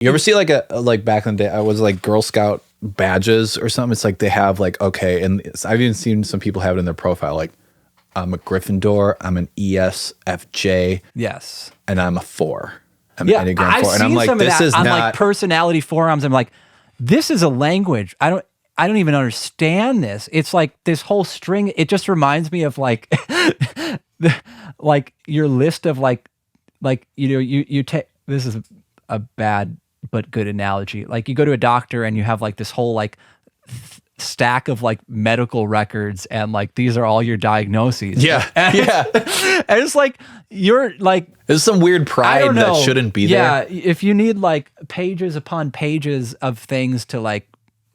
You ever see like like back in the day, I was like Girl Scout badges or something. It's like they have like, okay, and I've even seen some people have it in their profile, like I'm a Gryffindor, I'm an ESFJ, Yes, and I'm a 4. I'm yeah, an Enneagram 4, I've and seen I'm like, some of this that is on not like personality forums. I'm like, this is a language. I don't even understand this. It's like this whole string. It just reminds me of like, like your list of like you take. This is a bad but good analogy. Like you go to a doctor and you have like this whole like stack of like medical records and like these are all your diagnoses. Yeah. And Yeah. and it's like you're like There's some weird I pride don't know. that shouldn't be Yeah, there. if you need like pages upon pages of things to like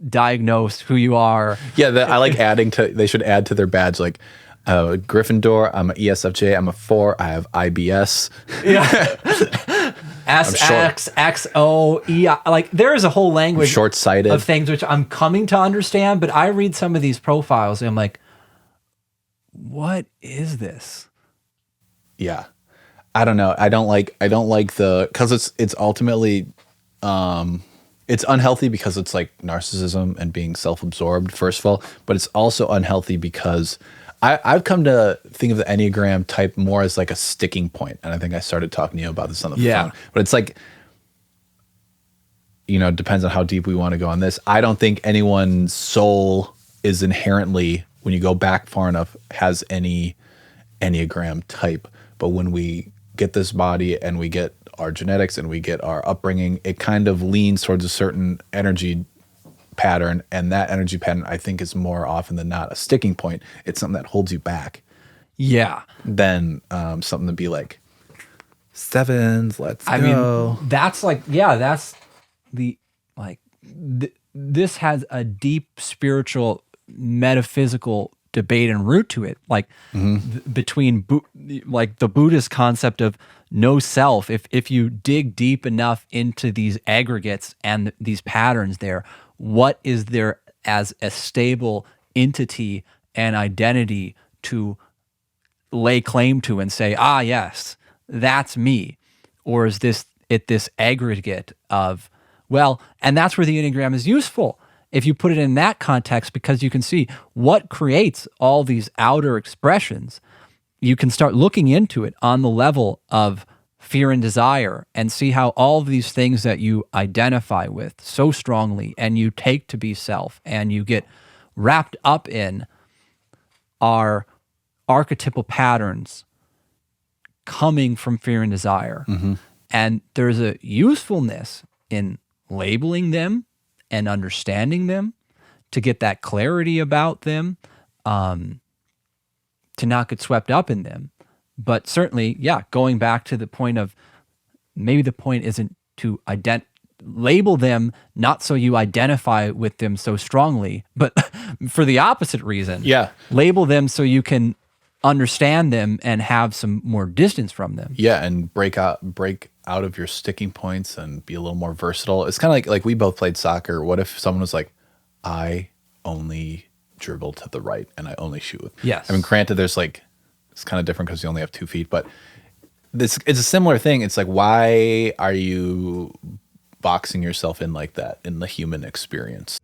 diagnose who you are. Yeah, I like adding to, they should add to their badge, like Gryffindor, I'm an ESFJ, I'm a 4, I have IBS. Yeah. SXXOE. Like there is a whole language Short-sighted. of things which I'm coming to understand, but I read some of these profiles and I'm like, what is this? Yeah. I don't know. I don't like the, because it's ultimately, it's unhealthy because it's like narcissism and being self-absorbed, first of all, but it's also unhealthy because I've come to think of the Enneagram type more as like a sticking point. And I think I started talking to you about this on the phone, but it's like, you know, it depends on how deep we want to go on this. I don't think anyone's soul is inherently, when you go back far enough, has any Enneagram type. But when we get this body and we get our genetics and we get our upbringing, it kind of leans towards a certain energy pattern, and that energy pattern I think is more often than not a sticking point. It's something that holds you back. Yeah. Than something to be like 7s. Let's go. I mean, that's like, yeah, that's the like. This has a deep spiritual, metaphysical debate and root to it, like between like the Buddhist concept of no self. If you dig deep enough into these aggregates and these patterns there, what is there as a stable entity and identity to lay claim to and say, ah, yes, that's me? Or is this aggregate of, well, and that's where the Enneagram is useful if you put it in that context, because you can see what creates all these outer expressions. You can start looking into it on the level of fear and desire and see how all of these things that you identify with so strongly and you take to be self and you get wrapped up in are archetypal patterns coming from fear and desire. And there's a usefulness in labeling them and understanding them to get that clarity about them, to not get swept up in them. But certainly, yeah, going back to the point of, maybe the point isn't to label them, not so you identify with them so strongly, but for the opposite reason. Yeah. Label them so you can understand them and have some more distance from them. Yeah, and break out of your sticking points and be a little more versatile. It's kind of like we both played soccer. What if someone was like, I only dribble to the right and I only shoot with. Yes. I mean, granted, there's like, it's kind of different because you only have 2 feet, but it's a similar thing. It's like, why are you boxing yourself in like that in the human experience?